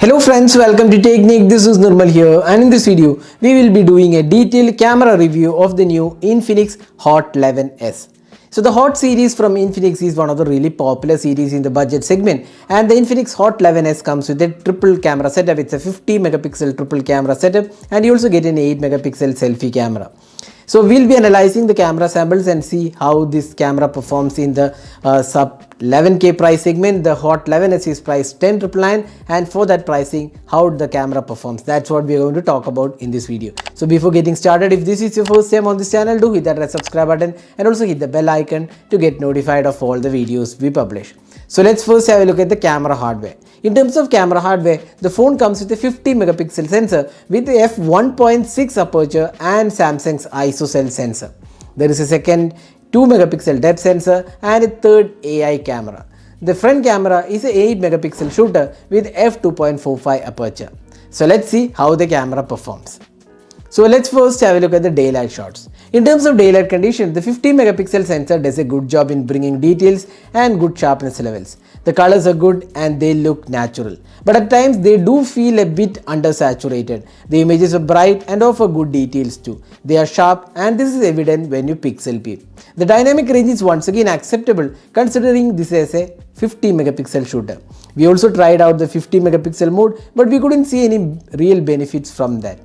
Hello friends, welcome to Technique. This is Nirmal here, and in this video we will be doing a detailed camera review of the new Infinix Hot 11s. So the Hot series from Infinix is one of the really popular series in the budget segment, and the Infinix Hot 11s comes with a triple camera setup. It's a 50 megapixel triple camera setup, and you also get an 8 megapixel selfie camera. So we'll be analyzing the camera samples and see how this camera performs in the sub 11K price segment. The Hot 11s is priced 10,999, and for that pricing, how the camera performs. That's what we are going to talk about in this video. So before getting started, if this is your first time on this channel, do hit that red subscribe button and also hit the bell icon to get notified of all the videos we publish. So let's first have a look at the camera hardware. In terms of camera hardware, the phone comes with a 50 megapixel sensor with a f1.6 aperture and Samsung's ISO sensor. There is a second 2 megapixel depth sensor and a third AI camera. The front camera is a 8 megapixel shooter with f2.45 aperture. So let's see how the camera performs. So let's first have a look at the daylight shots. In terms of daylight condition, the 50 megapixel sensor does a good job in bringing details and good sharpness levels. The colors are good and they look natural, but at times they do feel a bit undersaturated. The images are bright and offer good details too. They are sharp, and this is evident when you pixel peep. The dynamic range is once again acceptable considering this is a 50 megapixel shooter. We also tried out the 50 megapixel mode, but we couldn't see any real benefits from that.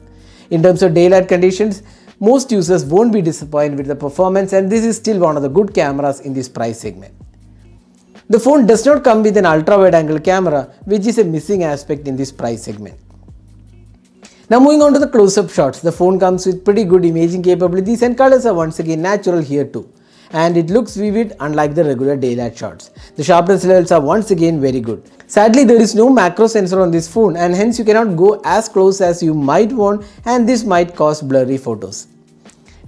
In terms of daylight conditions, most users won't be disappointed with the performance, and this is still one of the good cameras in this price segment. The phone does not come with an ultra wide angle camera, which is a missing aspect in this price segment. Now moving on to the close-up shots, the phone comes with pretty good imaging capabilities and colors are once again natural here too. And it looks vivid unlike the regular daylight shots. The sharpness levels are once again very good. Sadly, there is no macro sensor on this phone, and hence you cannot go as close as you might want, and this might cause blurry photos.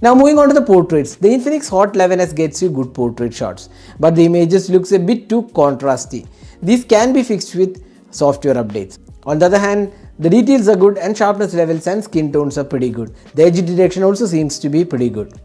Now moving on to the portraits, the Infinix Hot 11s gets you good portrait shots, but the images looks a bit too contrasty. These can be fixed with software updates. On the other hand, the details are good and sharpness levels and skin tones are pretty good. The edge detection also seems to be pretty good.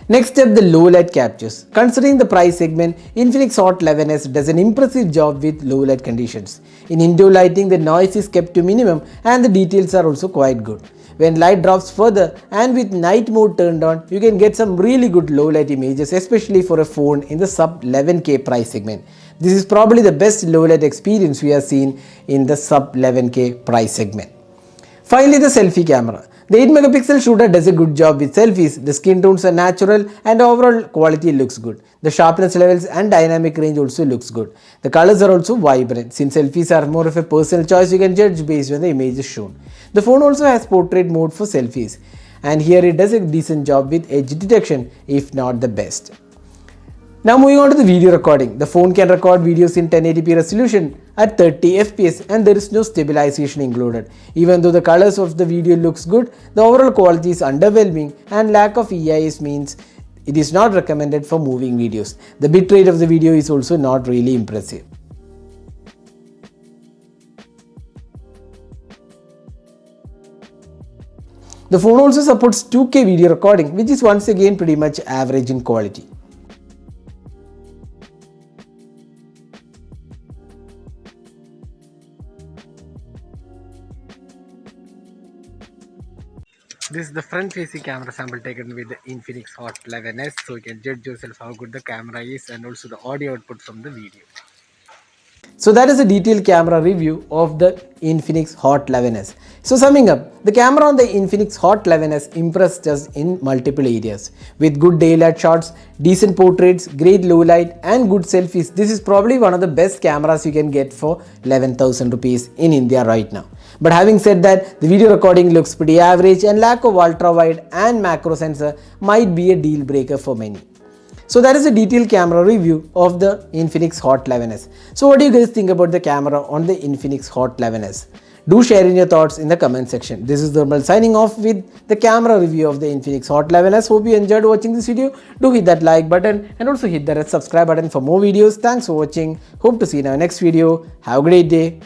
Next up, the low light captures. Considering the price segment, Infinix Hot 11s does an impressive job with low light conditions. In indoor lighting, the noise is kept to minimum and the details are also quite good. When light drops further and with night mode turned on, you can get some really good low light images, especially for a phone in the sub 11K price segment. This is probably the best low light experience we have seen in the sub 11K price segment. Finally, the selfie camera. The 8 megapixel shooter does a good job with selfies. The skin tones are natural and overall quality looks good. The sharpness levels and dynamic range also looks good. The colors are also vibrant. Since selfies are more of a personal choice, you can judge based on the images shown. The phone also has portrait mode for selfies, and here it does a decent job with edge detection, if not the best. Now moving on to the video recording. The phone can record videos in 1080p resolution at 30 fps, and there is no stabilization included. Even though the colors of the video looks good, the overall quality is underwhelming, and lack of EIS means it is not recommended for moving videos. The bitrate of the video is also not really impressive. The phone also supports 2K video recording, which is once again pretty much average in quality. This is the front facing camera sample taken with the Infinix Hot 11s, so you can judge yourself how good the camera is and also the audio output from the video. So that is a detailed camera review of the Infinix Hot 11s. So summing up, the camera on the Infinix Hot 11s impressed us in multiple areas. With good daylight shots, decent portraits, great low light and good selfies, this is probably one of the best cameras you can get for 11,000 rupees in India right now. But having said that, the video recording looks pretty average, and lack of ultra wide and macro sensor might be a deal breaker for many. So that is a detailed camera review of the Infinix Hot 11s. So what do you guys think about the camera on the Infinix Hot 11s? Do share in your thoughts in the comment section. This is Nirmal signing off with the camera review of the Infinix Hot 11s. Hope you enjoyed watching this video. Do hit that like button and also hit the red subscribe button for more videos. Thanks for watching. Hope to see you in our next video. Have a great day.